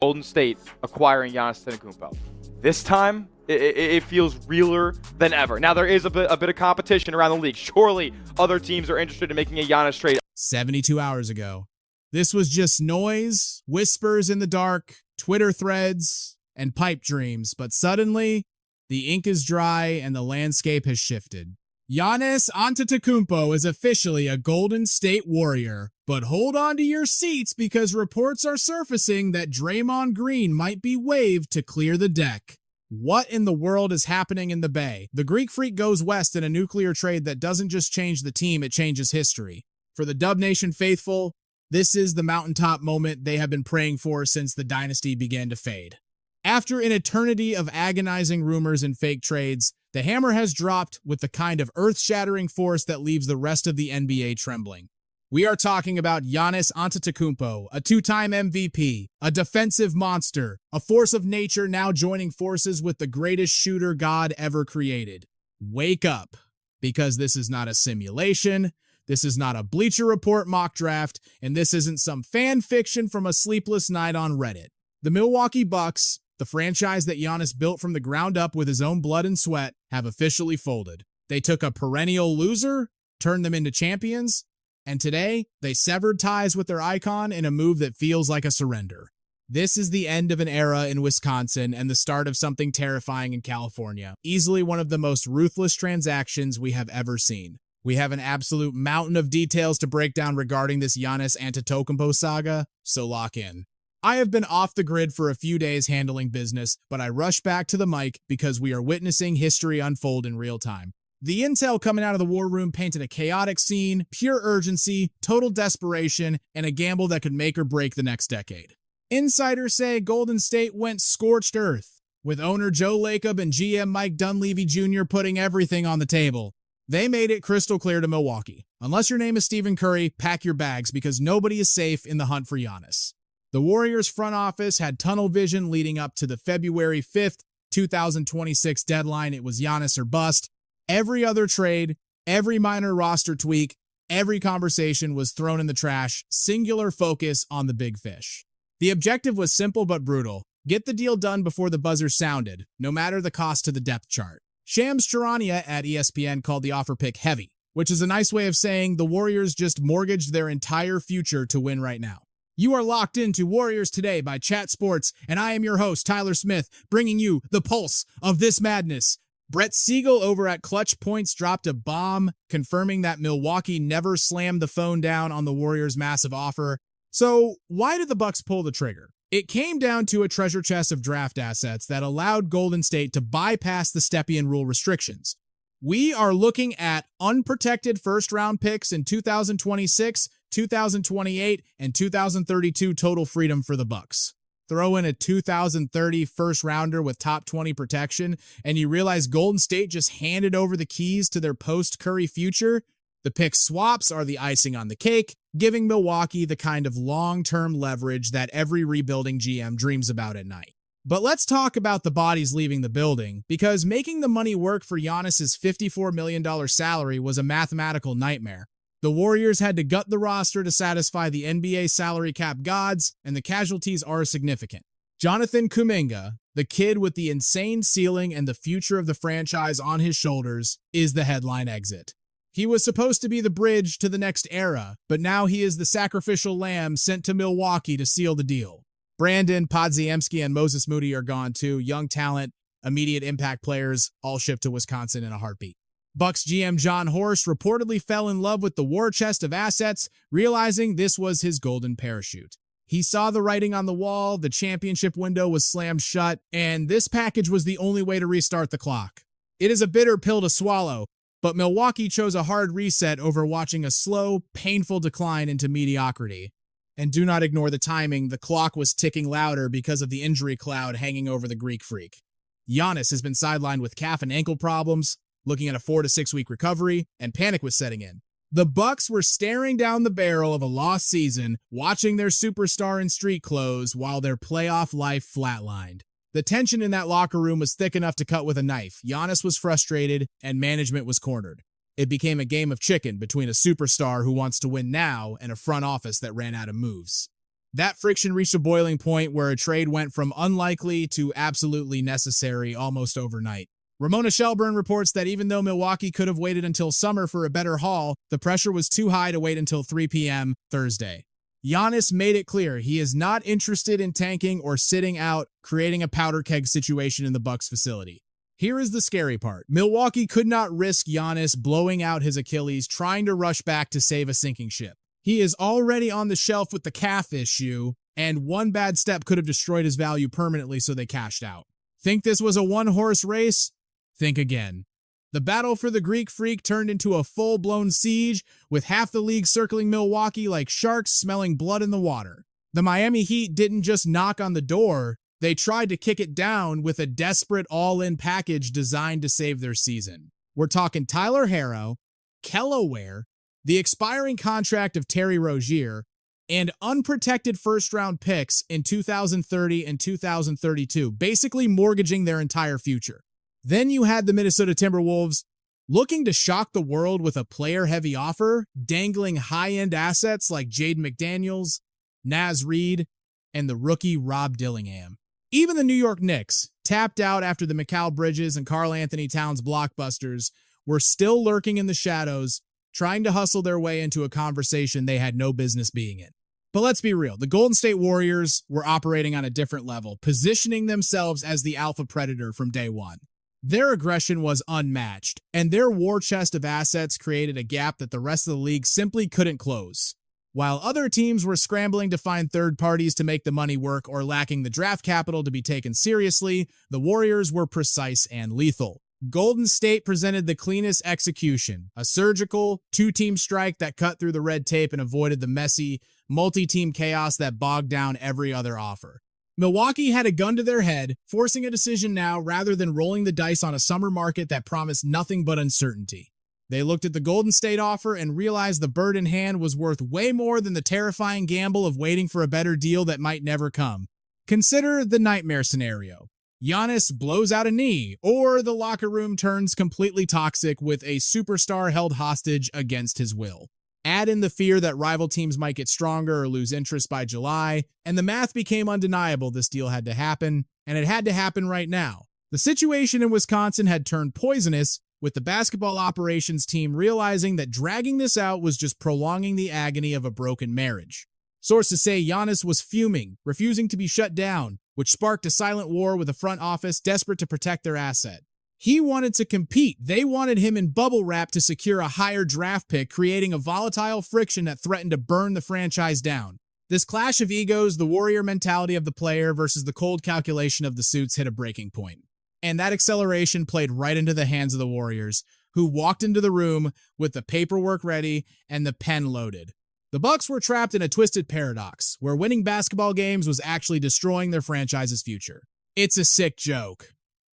Golden State acquiring Giannis Antetokounmpo. This time, it feels realer than ever. Now, there is a bit of competition around the league. Surely other teams are interested in making a Giannis trade. 72 hours ago, this was just noise, whispers in the dark, Twitter threads, and pipe dreams. But suddenly, the ink is dry and the landscape has shifted. Giannis Antetokounmpo is officially a Golden State Warrior, but hold on to your seats because reports are surfacing that Draymond Green might be waived to clear the deck. What in the world is happening in the Bay? The Greek Freak goes west in a nuclear trade that doesn't just change the team, it changes history. For the Dub Nation faithful, this is the mountaintop moment they have been praying for since the dynasty began to fade. After an eternity of agonizing rumors and fake trades, the hammer has dropped with the kind of earth-shattering force that leaves the rest of the NBA trembling. We are talking about Giannis Antetokounmpo, a two-time MVP, a defensive monster, a force of nature now joining forces with the greatest shooter God ever created. Wake up, because this is not a simulation, this is not a Bleacher Report mock draft, and this isn't some fan fiction from a sleepless night on Reddit. The Milwaukee Bucks, the franchise that Giannis built from the ground up with his own blood and sweat, have officially folded. They took a perennial loser, turned them into champions, and today they severed ties with their icon in a move that feels like a surrender. This is the end of an era in Wisconsin and the start of something terrifying in California. Easily one of the most ruthless transactions we have ever seen. We have an absolute mountain of details to break down regarding this Giannis Antetokounmpo saga, so lock in. I have been off the grid for a few days handling business, but I rush back to the mic because we are witnessing history unfold in real time. The intel coming out of the war room painted a chaotic scene, pure urgency, total desperation, and a gamble that could make or break the next decade. Insiders say Golden State went scorched earth, with owner Joe Lacob and GM Mike Dunleavy Jr. putting everything on the table. They made it crystal clear to Milwaukee. Unless your name is Stephen Curry, pack your bags because nobody is safe in the hunt for Giannis. The Warriors front office had tunnel vision leading up to the February 5th, 2026 deadline. It was Giannis or bust. Every other trade, every minor roster tweak, every conversation was thrown in the trash, singular focus on the big fish. The objective was simple but brutal. Get the deal done before the buzzer sounded, no matter the cost to the depth chart. Shams Charania at ESPN called the offer pick heavy, which is a nice way of saying the Warriors just mortgaged their entire future to win right now. You are locked into Warriors Today by Chat Sports, and I am your host, Tyler Smith, bringing you the pulse of this madness. Brett Siegel over at Clutch Points dropped a bomb, confirming that Milwaukee never slammed the phone down on the Warriors' massive offer. So why did the Bucks pull the trigger? It came down to a treasure chest of draft assets that allowed Golden State to bypass the Stepien rule restrictions. We are looking at unprotected first-round picks in 2026, 2028, and 2032 total freedom for the Bucks. Throw in a 2030 first-rounder with top 20 protection, and you realize Golden State just handed over the keys to their post-Curry future. The pick swaps are the icing on the cake, giving Milwaukee the kind of long-term leverage that every rebuilding GM dreams about at night. But let's talk about the bodies leaving the building, because making the money work for Giannis's $54 million salary was a mathematical nightmare. The Warriors had to gut the roster to satisfy the NBA salary cap gods, and the casualties are significant. Jonathan Kuminga, the kid with the insane ceiling and the future of the franchise on his shoulders, is the headline exit. He was supposed to be the bridge to the next era, but now he is the sacrificial lamb sent to Milwaukee to seal the deal. Brandon Podziemski and Moses Moody are gone too. Young talent, immediate impact players, all shipped to Wisconsin in a heartbeat. Bucks GM John Horst reportedly fell in love with the war chest of assets, realizing this was his golden parachute. He saw the writing on the wall, the championship window was slammed shut, and this package was the only way to restart the clock. It is a bitter pill to swallow, but Milwaukee chose a hard reset over watching a slow, painful decline into mediocrity. And do not ignore the timing, the clock was ticking louder because of the injury cloud hanging over the Greek Freak. Giannis has been sidelined with calf and ankle problems, looking at a 4 to 6 week recovery, and panic was setting in. The Bucks were staring down the barrel of a lost season, watching their superstar in street clothes while their playoff life flatlined. The tension in that locker room was thick enough to cut with a knife. Giannis was frustrated, and management was cornered. It became a game of chicken between a superstar who wants to win now and a front office that ran out of moves. That friction reached a boiling point where a trade went from unlikely to absolutely necessary almost overnight. Ramona Shelburne reports that even though Milwaukee could have waited until summer for a better haul, the pressure was too high to wait until 3 p.m. Thursday. Giannis made it clear he is not interested in tanking or sitting out, creating a powder keg situation in the Bucks facility. Here is the scary part. Milwaukee could not risk Giannis blowing out his Achilles trying to rush back to save a sinking ship. He is already on the shelf with the calf issue, and one bad step could have destroyed his value permanently, so they cashed out. Think this was a one-horse race? Think again. The battle for the Greek Freak turned into a full-blown siege, with half the league circling Milwaukee like sharks smelling blood in the water. The Miami Heat didn't just knock on the door, they tried to kick it down with a desperate all-in package designed to save their season. We're talking Tyler Herro, Kello Ware, the expiring contract of Terry Rozier, and unprotected first-round picks in 2030 and 2032, basically mortgaging their entire future. Then you had the Minnesota Timberwolves looking to shock the world with a player-heavy offer, dangling high-end assets like Jaden McDaniels, Naz Reid, and the rookie Rob Dillingham. Even the New York Knicks, tapped out after the Mikal Bridges and Karl Anthony Towns blockbusters, were still lurking in the shadows, trying to hustle their way into a conversation they had no business being in. But let's be real, the Golden State Warriors were operating on a different level, positioning themselves as the alpha predator from day one. Their aggression was unmatched, and their war chest of assets created a gap that the rest of the league simply couldn't close. While other teams were scrambling to find third parties to make the money work or lacking the draft capital to be taken seriously, the Warriors were precise and lethal. Golden State presented the cleanest execution, a surgical, two-team strike that cut through the red tape and avoided the messy, multi-team chaos that bogged down every other offer. Milwaukee had a gun to their head, forcing a decision now rather than rolling the dice on a summer market that promised nothing but uncertainty. They looked at the Golden State offer and realized the bird in hand was worth way more than the terrifying gamble of waiting for a better deal that might never come. Consider the nightmare scenario. Giannis blows out a knee, or the locker room turns completely toxic with a superstar held hostage against his will. Add in the fear that rival teams might get stronger or lose interest by July, and the math became undeniable. This deal had to happen, and it had to happen right now. The situation in Wisconsin had turned poisonous, with the basketball operations team realizing that dragging this out was just prolonging the agony of a broken marriage. Sources say Giannis was fuming, refusing to be shut down, which sparked a silent war with the front office desperate to protect their asset. He wanted to compete. They wanted him in bubble wrap to secure a higher draft pick, creating a volatile friction that threatened to burn the franchise down. This clash of egos, the warrior mentality of the player versus the cold calculation of the suits, hit a breaking point. And that acceleration played right into the hands of the Warriors, who walked into the room with the paperwork ready and the pen loaded. The Bucks were trapped in a twisted paradox, where winning basketball games was actually destroying their franchise's future. It's a sick joke,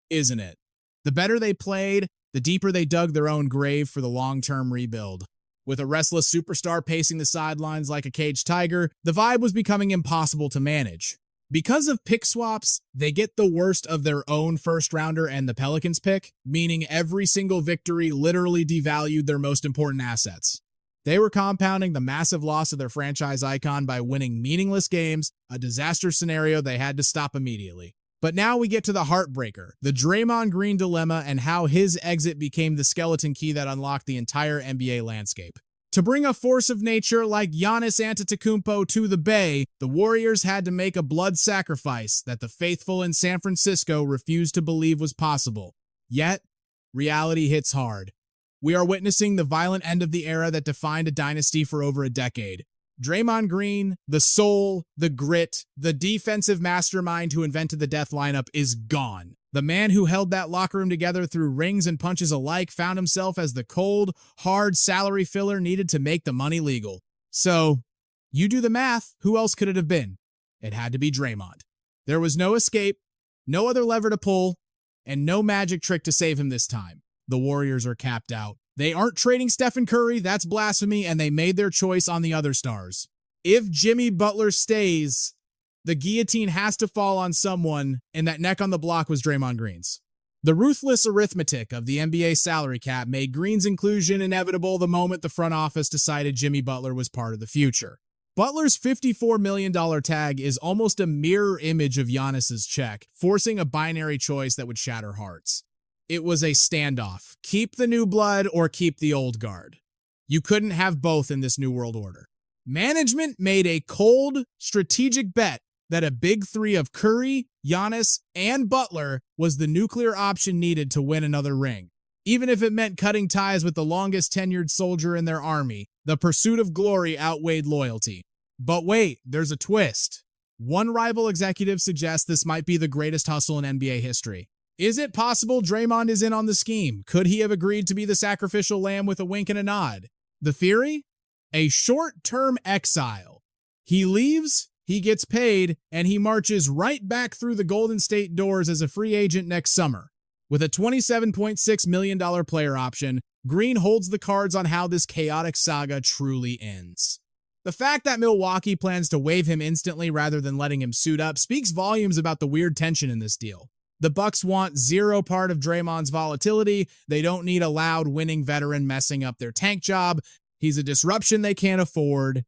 isn't it? The better they played, the deeper they dug their own grave for the long-term rebuild. With a restless superstar pacing the sidelines like a caged tiger, the vibe was becoming impossible to manage. Because of pick swaps, they get the worst of their own first-rounder and the Pelicans pick, meaning every single victory literally devalued their most important assets. They were compounding the massive loss of their franchise icon by winning meaningless games, a disaster scenario they had to stop immediately. But now we get to the heartbreaker, the Draymond Green dilemma, and how his exit became the skeleton key that unlocked the entire NBA landscape. To bring a force of nature like Giannis Antetokounmpo to the Bay, the Warriors had to make a blood sacrifice that the faithful in San Francisco refused to believe was possible. Yet, reality hits hard. We are witnessing the violent end of the era that defined a dynasty for over a decade. Draymond Green, the soul, the grit, the defensive mastermind who invented the death lineup, is gone. The man who held that locker room together through rings and punches alike found himself as the cold, hard salary filler needed to make the money legal. So, you do the math, who else could it have been? It had to be Draymond. There was no escape, no other lever to pull, and no magic trick to save him this time. The Warriors are capped out. They aren't trading Stephen Curry, that's blasphemy, and they made their choice on the other stars. If Jimmy Butler stays, the guillotine has to fall on someone, and that neck on the block was Draymond Green's. The ruthless arithmetic of the NBA salary cap made Green's inclusion inevitable the moment the front office decided Jimmy Butler was part of the future. Butler's $54 million tag is almost a mirror image of Giannis's check, forcing a binary choice that would shatter hearts. It was a standoff. Keep the new blood or keep the old guard. You couldn't have both in this new world order. Management made a cold, strategic bet that a big three of Curry, Giannis, and Butler was the nuclear option needed to win another ring. Even if it meant cutting ties with the longest tenured soldier in their army, the pursuit of glory outweighed loyalty. But wait, there's a twist. One rival executive suggests this might be the greatest hustle in NBA history. Is it possible Draymond is in on the scheme? Could he have agreed to be the sacrificial lamb with a wink and a nod? The theory? A short-term exile. He leaves, he gets paid, and he marches right back through the Golden State doors as a free agent next summer. With a $27.6 million player option, Green holds the cards on how this chaotic saga truly ends. The fact that Milwaukee plans to waive him instantly rather than letting him suit up speaks volumes about the weird tension in this deal. The Bucks want zero part of Draymond's volatility. They don't need a loud winning veteran messing up their tank job. He's a disruption they can't afford.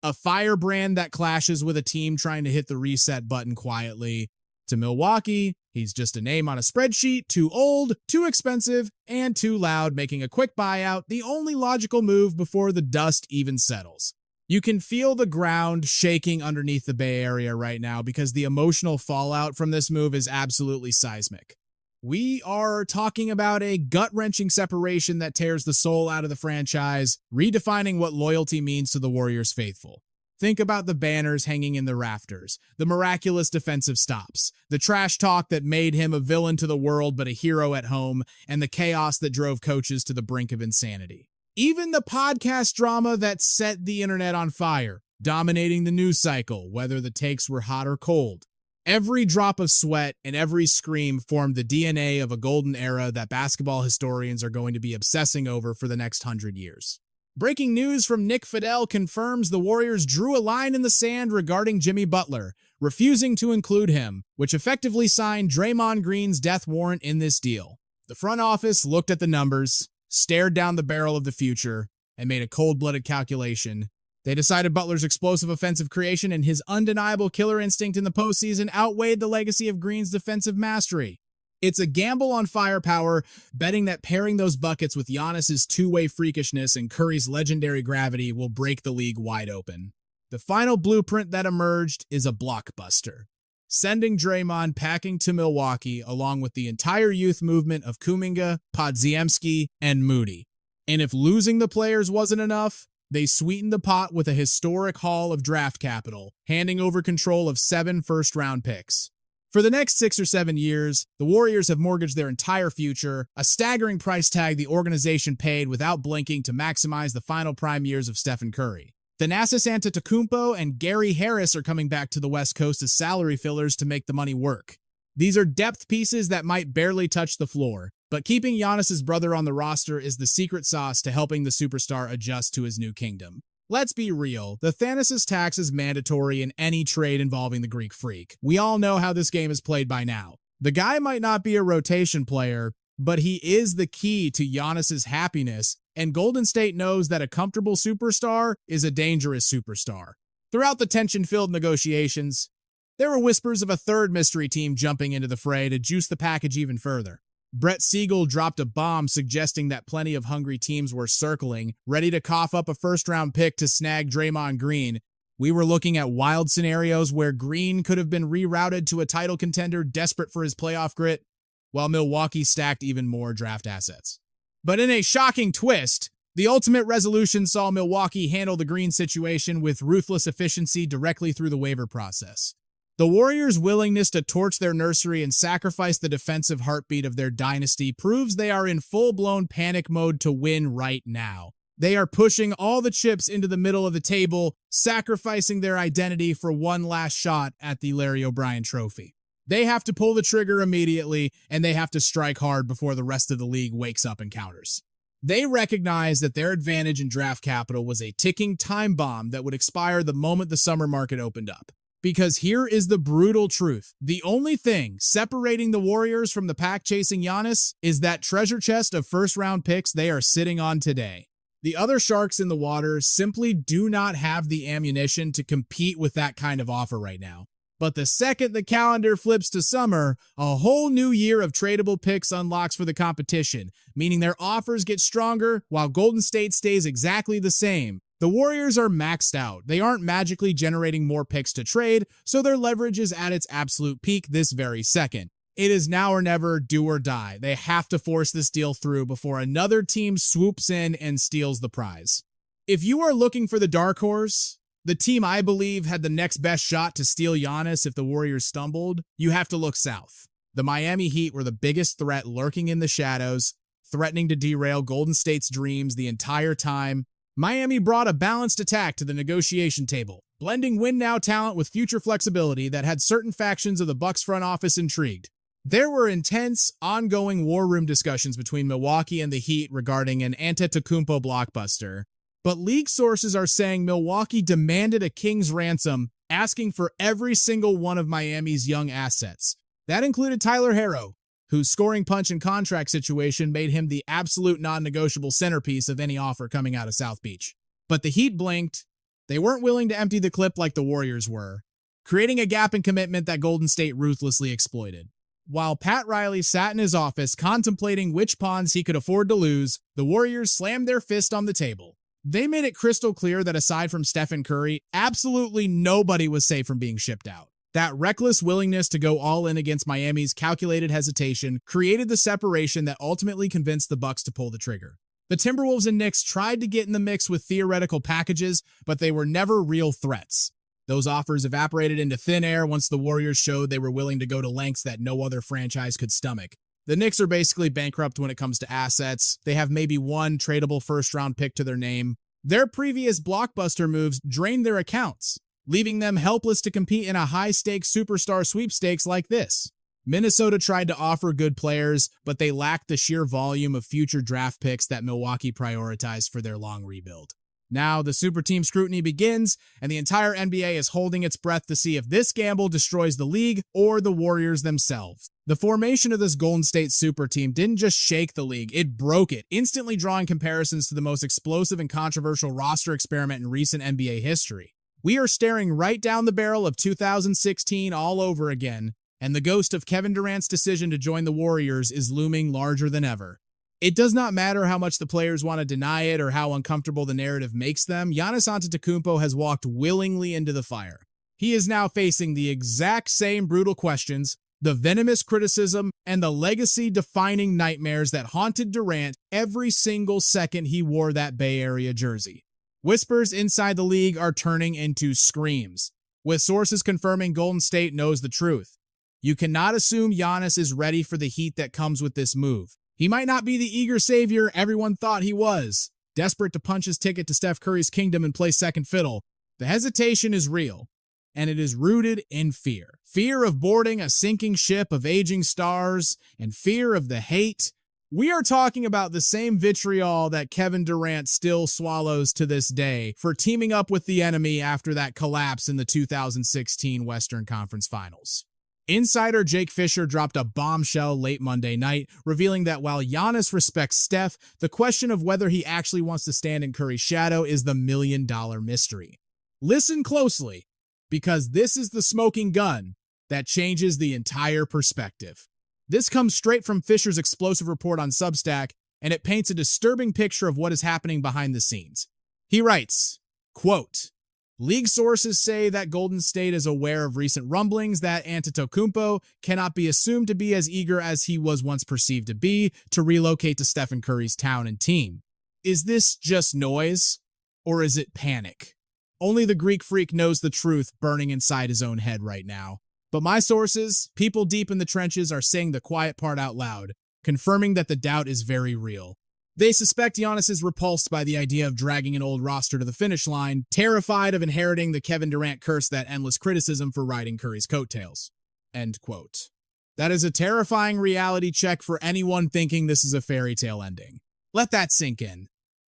A firebrand that clashes with a team trying to hit the reset button quietly. To Milwaukee, he's just a name on a spreadsheet, too old, too expensive, and too loud, making a quick buyout the only logical move before the dust even settles. You can feel the ground shaking underneath the Bay Area right now because the emotional fallout from this move is absolutely seismic. We are talking about a gut-wrenching separation that tears the soul out of the franchise, redefining what loyalty means to the Warriors faithful. Think about the banners hanging in the rafters, the miraculous defensive stops, the trash talk that made him a villain to the world but a hero at home, and the chaos that drove coaches to the brink of insanity. Even the podcast drama that set the internet on fire, dominating the news cycle, whether the takes were hot or cold. Every drop of sweat and every scream formed the DNA of a golden era that basketball historians are going to be obsessing over for the next 100 years. Breaking news from Nick Fidel confirms the Warriors drew a line in the sand regarding Jimmy Butler, refusing to include him, which effectively signed Draymond Green's death warrant in this deal. The front office looked at the numbers, stared down the barrel of the future, and made a cold-blooded calculation. They decided Butler's explosive offensive creation and his undeniable killer instinct in the postseason outweighed the legacy of Green's defensive mastery. It's a gamble on firepower, betting that pairing those buckets with Giannis's two-way freakishness and Curry's legendary gravity will break the league wide open. The final blueprint that emerged is a blockbuster, sending Draymond packing to Milwaukee along with the entire youth movement of Kuminga, Podziemski, and Moody. And if losing the players wasn't enough, they sweetened the pot with a historic haul of draft capital, handing over control of 7 first-round picks. For the next 6 or 7 years, the Warriors have mortgaged their entire future, a staggering price tag the organization paid without blinking to maximize the final prime years of Stephen Curry. Giannis Antetokounmpo and Gary Harris are coming back to the West Coast as salary fillers to make the money work. These are depth pieces that might barely touch the floor, but keeping Giannis's brother on the roster is the secret sauce to helping the superstar adjust to his new kingdom. Let's be real, the Thanasis tax is mandatory in any trade involving the Greek Freak. We all know how this game is played by now. The guy might not be a rotation player, but he is the key to Giannis's happiness, and Golden State knows that a comfortable superstar is a dangerous superstar. Throughout the tension-filled negotiations, there were whispers of a third mystery team jumping into the fray to juice the package even further. Brett Siegel dropped a bomb suggesting that plenty of hungry teams were circling, ready to cough up a first-round pick to snag Draymond Green. We were looking at wild scenarios where Green could have been rerouted to a title contender desperate for his playoff grit, while Milwaukee stacked even more draft assets. But in a shocking twist, the ultimate resolution saw Milwaukee handle the Green situation with ruthless efficiency directly through the waiver process. The Warriors' willingness to torch their nursery and sacrifice the defensive heartbeat of their dynasty proves they are in full-blown panic mode to win right now. They are pushing all the chips into the middle of the table, sacrificing their identity for one last shot at the Larry O'Brien trophy. They have to pull the trigger immediately, and they have to strike hard before the rest of the league wakes up and counters. They recognize that their advantage in draft capital was a ticking time bomb that would expire the moment the summer market opened up. Because here is the brutal truth. The only thing separating the Warriors from the pack chasing Giannis is that treasure chest of first-round picks they are sitting on today. The other sharks in the water simply do not have the ammunition to compete with that kind of offer right now. But the second the calendar flips to summer, a whole new year of tradable picks unlocks for the competition, meaning their offers get stronger while Golden State stays exactly the same. The Warriors are maxed out. They aren't magically generating more picks to trade, so their leverage is at its absolute peak this very second. It is now or never, do or die. They have to force this deal through before another team swoops in and steals the prize. If you are looking for the dark horse, the team I believe had the next best shot to steal Giannis if the Warriors stumbled, you have to look south. The Miami Heat were the biggest threat lurking in the shadows, threatening to derail Golden State's dreams the entire time. Miami brought a balanced attack to the negotiation table, blending win-now talent with future flexibility that had certain factions of the Bucks front office intrigued. There were intense, ongoing war room discussions between Milwaukee and the Heat regarding an Antetokounmpo blockbuster, but league sources are saying Milwaukee demanded a king's ransom, asking for every single one of Miami's young assets. That included Tyler Herro, whose scoring punch and contract situation made him the absolute non-negotiable centerpiece of any offer coming out of South Beach. But the Heat blinked. They weren't willing to empty the clip like the Warriors were, creating a gap in commitment that Golden State ruthlessly exploited. While Pat Riley sat in his office contemplating which pawns he could afford to lose, the Warriors slammed their fist on the table. They made it crystal clear that aside from Stephen Curry, absolutely nobody was safe from being shipped out. That reckless willingness to go all in against Miami's calculated hesitation created the separation that ultimately convinced the Bucks to pull the trigger. The Timberwolves and Knicks tried to get in the mix with theoretical packages, but they were never real threats. Those offers evaporated into thin air once the Warriors showed they were willing to go to lengths that no other franchise could stomach. The Knicks are basically bankrupt when it comes to assets. They have maybe one tradable first-round pick to their name. Their previous blockbuster moves drained their accounts, leaving them helpless to compete in a high-stakes superstar sweepstakes like this. Minnesota tried to offer good players, but they lacked the sheer volume of future draft picks that Milwaukee prioritized for their long rebuild. Now, the super team scrutiny begins, and the entire NBA is holding its breath to see if this gamble destroys the league or the Warriors themselves. The formation of this Golden State super team didn't just shake the league, it broke it, instantly drawing comparisons to the most explosive and controversial roster experiment in recent NBA history. We are staring right down the barrel of 2016 all over again, and the ghost of Kevin Durant's decision to join the Warriors is looming larger than ever. It does not matter how much the players want to deny it or how uncomfortable the narrative makes them, Giannis Antetokounmpo has walked willingly into the fire. He is now facing the exact same brutal questions, the venomous criticism, and the legacy-defining nightmares that haunted Durant every single second he wore that Bay Area jersey. Whispers inside the league are turning into screams, with sources confirming Golden State knows the truth. You cannot assume Giannis is ready for the heat that comes with this move. He might not be the eager savior everyone thought he was, desperate to punch his ticket to Steph Curry's kingdom and play second fiddle. The hesitation is real, and it is rooted in fear. Fear of boarding a sinking ship of aging stars, and fear of the hate. We are talking about the same vitriol that Kevin Durant still swallows to this day for teaming up with the enemy after that collapse in the 2016 Western Conference Finals. Insider Jake Fisher dropped a bombshell late Monday night, revealing that while Giannis respects Steph, the question of whether he actually wants to stand in Curry's shadow is the million-dollar mystery. Listen closely, because this is the smoking gun that changes the entire perspective. This comes straight from Fisher's explosive report on Substack, and it paints a disturbing picture of what is happening behind the scenes. He writes, quote, "League sources say that Golden State is aware of recent rumblings that Antetokounmpo cannot be assumed to be as eager as he was once perceived to be to relocate to Stephen Curry's town and team. Is this just noise, or is it panic? Only the Greek freak knows the truth burning inside his own head right now. But my sources, people deep in the trenches, are saying the quiet part out loud, confirming that the doubt is very real. They suspect Giannis is repulsed by the idea of dragging an old roster to the finish line, terrified of inheriting the Kevin Durant curse that endless criticism for riding Curry's coattails." End quote. That is a terrifying reality check for anyone thinking this is a fairy tale ending. Let that sink in.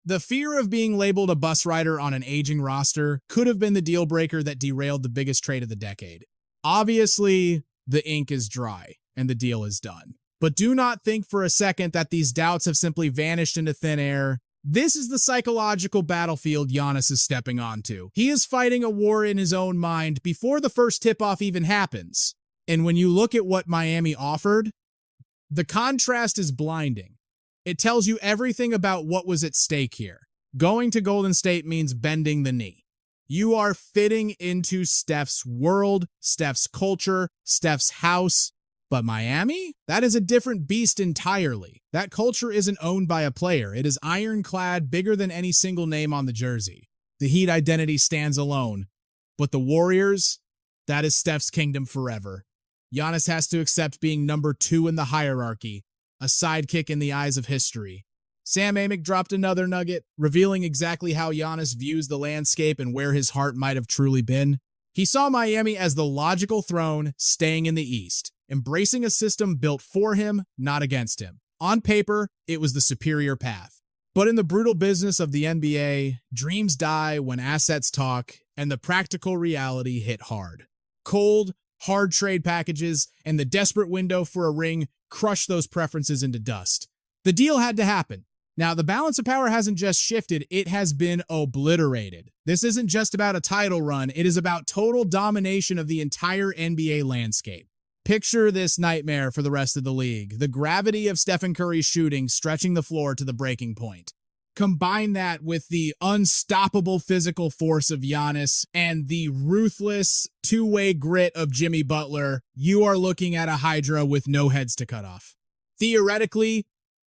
The fear of being labeled a bus rider on an aging roster could have been the deal breaker that derailed the biggest trade of the decade. Obviously, the ink is dry and the deal is done. But do not think for a second that these doubts have simply vanished into thin air. This is the psychological battlefield Giannis is stepping onto. He is fighting a war in his own mind before the first tip-off even happens. And when you look at what Miami offered, the contrast is blinding. It tells you everything about what was at stake here. Going to Golden State means bending the knee. You are fitting into Steph's world, Steph's culture, Steph's house. But Miami? That is a different beast entirely. That culture isn't owned by a player. It is ironclad, bigger than any single name on the jersey. The Heat identity stands alone. But the Warriors? That is Steph's kingdom forever. Giannis has to accept being number 2 in the hierarchy, a sidekick in the eyes of history. Sam Amick dropped another nugget, revealing exactly how Giannis views the landscape and where his heart might have truly been. He saw Miami as the logical throne, staying in the East, embracing a system built for him, not against him. On paper, it was the superior path. But in the brutal business of the NBA, dreams die when assets talk, and the practical reality hit hard. Cold, hard trade packages and the desperate window for a ring crushed those preferences into dust. The deal had to happen. Now, the balance of power hasn't just shifted, it has been obliterated. This isn't just about a title run, it is about total domination of the entire NBA landscape. Picture this nightmare for the rest of the league. The gravity of Stephen Curry's shooting stretching the floor to the breaking point. Combine that with the unstoppable physical force of Giannis and the ruthless two-way grit of Jimmy Butler, you are looking at a Hydra with no heads to cut off. Theoretically,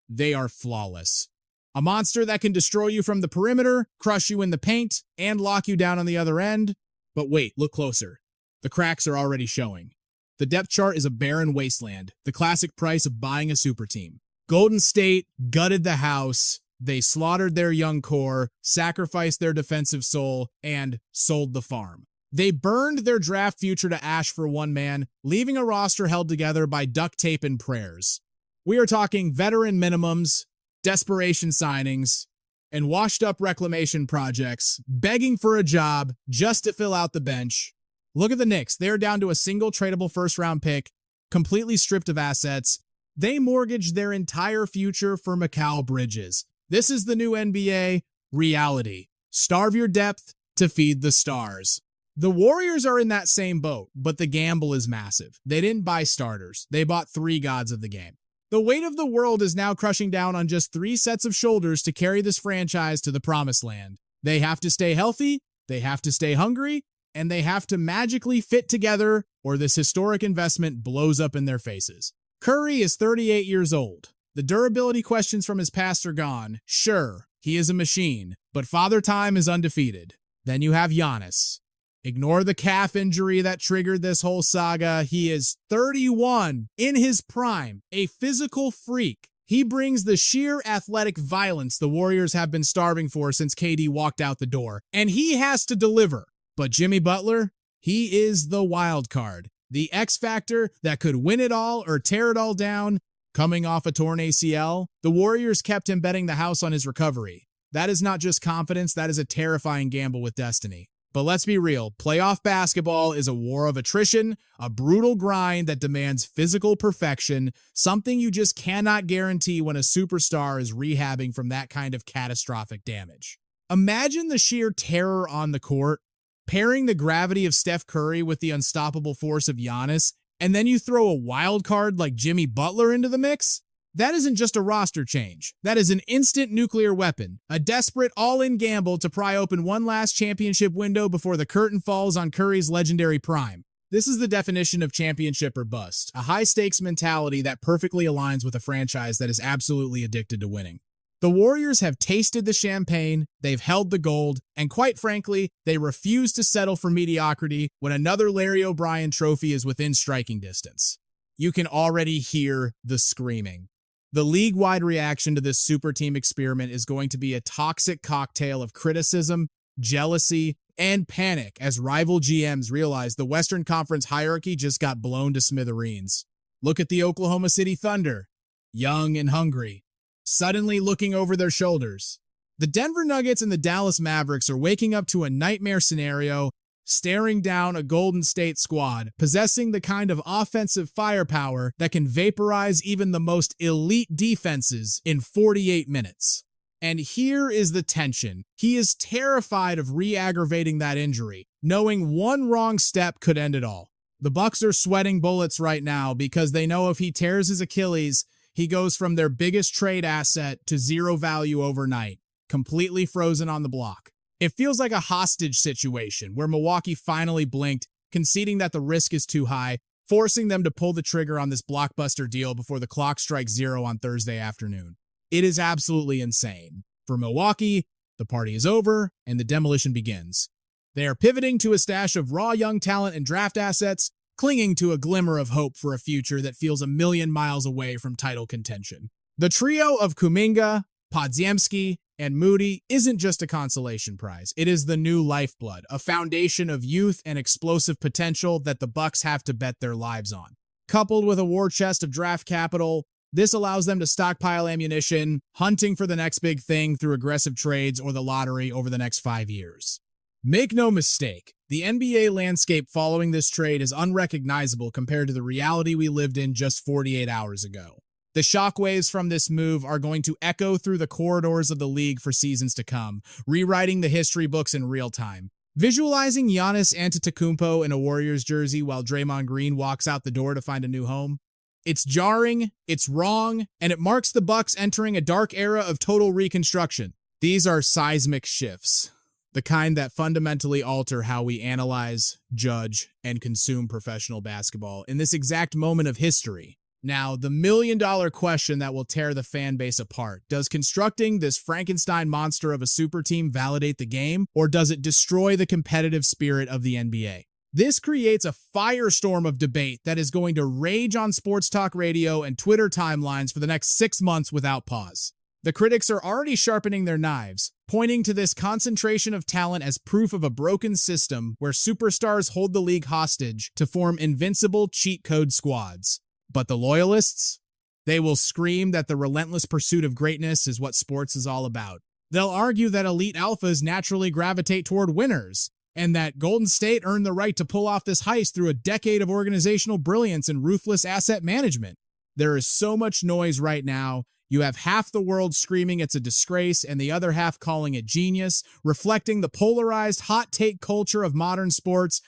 they are flawless. A monster that can destroy you from the perimeter, crush you in the paint, and lock you down on the other end. But wait, look closer. The cracks are already showing. The depth chart is a barren wasteland, the classic price of buying a super team. Golden State gutted the house. They slaughtered their young core, sacrificed their defensive soul, and sold the farm. They burned their draft future to ash for one man, leaving a roster held together by duct tape and prayers. We are talking veteran minimums, desperation signings, and washed-up reclamation projects, begging for a job just to fill out the bench. Look at the Knicks. They're down to a single tradable first-round pick, completely stripped of assets. They mortgaged their entire future for Mikal Bridges. This is the new NBA reality. Starve your depth to feed the stars. The Warriors are in that same boat, but the gamble is massive. They didn't buy starters. They bought 3 gods of the game. The weight of the world is now crushing down on just 3 sets of shoulders to carry this franchise to the promised land. They have to stay healthy, they have to stay hungry, and they have to magically fit together or this historic investment blows up in their faces. Curry is 38 years old. The durability questions from his past are gone. Sure, he is a machine, but Father Time is undefeated. Then you have Giannis. Ignore the calf injury that triggered this whole saga. He is 31 in his prime, a physical freak. He brings the sheer athletic violence the Warriors have been starving for since KD walked out the door, and he has to deliver. But Jimmy Butler, he is the wild card, the X factor that could win it all or tear it all down. Coming off a torn ACL, the Warriors kept him betting the house on his recovery. That is not just confidence, that is a terrifying gamble with destiny. But let's be real, playoff basketball is a war of attrition, a brutal grind that demands physical perfection, something you just cannot guarantee when a superstar is rehabbing from that kind of catastrophic damage. Imagine the sheer terror on the court, pairing the gravity of Steph Curry with the unstoppable force of Giannis, and then you throw a wild card like Jimmy Butler into the mix? That isn't just a roster change. That is an instant nuclear weapon, a desperate all-in gamble to pry open one last championship window before the curtain falls on Curry's legendary prime. This is the definition of championship or bust, a high-stakes mentality that perfectly aligns with a franchise that is absolutely addicted to winning. The Warriors have tasted the champagne, they've held the gold, and quite frankly, they refuse to settle for mediocrity when another Larry O'Brien trophy is within striking distance. You can already hear the screaming. The league-wide reaction to this super team experiment is going to be a toxic cocktail of criticism, jealousy, and panic as rival GMs realize the Western Conference hierarchy just got blown to smithereens. Look at the Oklahoma City Thunder, young and hungry, suddenly looking over their shoulders. The Denver Nuggets and the Dallas Mavericks are waking up to a nightmare scenario, staring down a Golden State squad, possessing the kind of offensive firepower that can vaporize even the most elite defenses in 48 minutes. And here is the tension. He is terrified of re-aggravating that injury, knowing one wrong step could end it all. The Bucks are sweating bullets right now because they know if he tears his Achilles, he goes from their biggest trade asset to zero value overnight, completely frozen on the block. It feels like a hostage situation where Milwaukee finally blinked, conceding that the risk is too high, forcing them to pull the trigger on this blockbuster deal before the clock strikes 0 on Thursday afternoon. It is absolutely insane. For Milwaukee, the party is over and the demolition begins. They are pivoting to a stash of raw young talent and draft assets, clinging to a glimmer of hope for a future that feels a million miles away from title contention. The trio of Kuminga, Podziemski, and Moody isn't just a consolation prize. It is the new lifeblood, a foundation of youth and explosive potential that the Bucks have to bet their lives on. Coupled with a war chest of draft capital, this allows them to stockpile ammunition, hunting for the next big thing through aggressive trades or the lottery over the next 5 years. Make no mistake, the NBA landscape following this trade is unrecognizable compared to the reality we lived in just 48 hours ago. The shockwaves from this move are going to echo through the corridors of the league for seasons to come, rewriting the history books in real time. Visualizing Giannis Antetokounmpo in a Warriors jersey while Draymond Green walks out the door to find a new home. It's jarring, it's wrong, and it marks the Bucks entering a dark era of total reconstruction. These are seismic shifts, the kind that fundamentally alter how we analyze, judge, and consume professional basketball in this exact moment of history. Now, the million-dollar question that will tear the fan base apart: does constructing this Frankenstein monster of a super team validate the game, or does it destroy the competitive spirit of the NBA? This creates a firestorm of debate that is going to rage on sports talk radio and Twitter timelines for the next 6 months without pause. The critics are already sharpening their knives, pointing to this concentration of talent as proof of a broken system where superstars hold the league hostage to form invincible cheat code squads. But the loyalists? They will scream that the relentless pursuit of greatness is what sports is all about. They'll argue that elite alphas naturally gravitate toward winners, and that Golden State earned the right to pull off this heist through a decade of organizational brilliance and ruthless asset management. There is so much noise right now. You have half the world screaming it's a disgrace and the other half calling it genius, reflecting the polarized hot take culture of modern sports.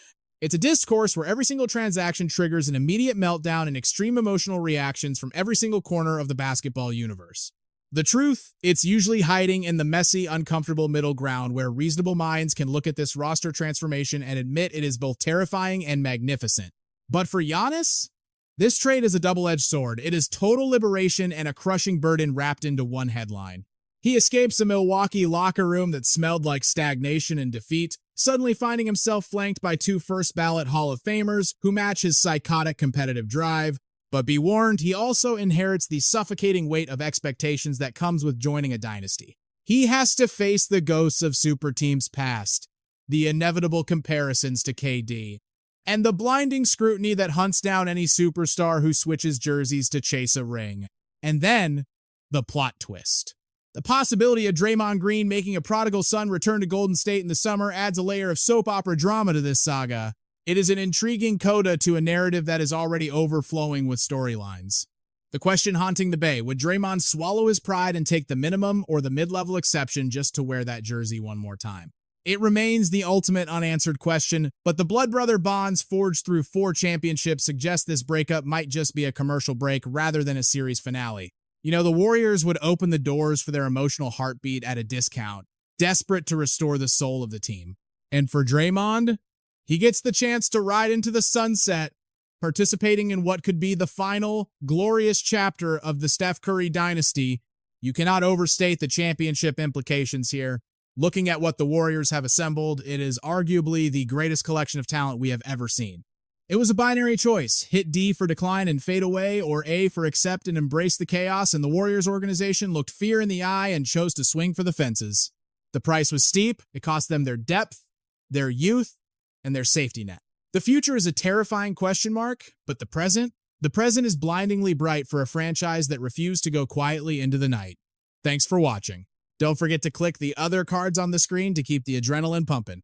It's a discourse where every single transaction triggers an immediate meltdown and extreme emotional reactions from every single corner of the basketball universe. The truth, it's usually hiding in the messy, uncomfortable middle ground where reasonable minds can look at this roster transformation and admit it is both terrifying and magnificent. But for Giannis, this trade is a double-edged sword. It is total liberation and a crushing burden wrapped into one headline. He escapes a Milwaukee locker room that smelled like stagnation and defeat, suddenly finding himself flanked by 2 first-ballot Hall of Famers who match his psychotic competitive drive. But be warned, he also inherits the suffocating weight of expectations that comes with joining a dynasty. He has to face the ghosts of super teams past, the inevitable comparisons to KD, and the blinding scrutiny that hunts down any superstar who switches jerseys to chase a ring. And then, the plot twist. The possibility of Draymond Green making a prodigal son return to Golden State in the summer adds a layer of soap opera drama to this saga. It is an intriguing coda to a narrative that is already overflowing with storylines. The question haunting the Bay: would Draymond swallow his pride and take the minimum or the mid-level exception just to wear that jersey one more time? It remains the ultimate unanswered question, but the blood brother bonds forged through 4 championships suggest this breakup might just be a commercial break rather than a series finale. You know, the Warriors would open the doors for their emotional heartbeat at a discount, desperate to restore the soul of the team. And for Draymond, he gets the chance to ride into the sunset, participating in what could be the final, glorious chapter of the Steph Curry dynasty. You cannot overstate the championship implications here. Looking at what the Warriors have assembled, it is arguably the greatest collection of talent we have ever seen. It was a binary choice: hit D for decline and fade away, or A for accept and embrace the chaos, and the Warriors organization looked fear in the eye and chose to swing for the fences. The price was steep. It cost them their depth, their youth, and their safety net. The future is a terrifying question mark, but the present is blindingly bright for a franchise that refused to go quietly into the night. Thanks for watching. Don't forget to click the other cards on the screen to keep the adrenaline pumping.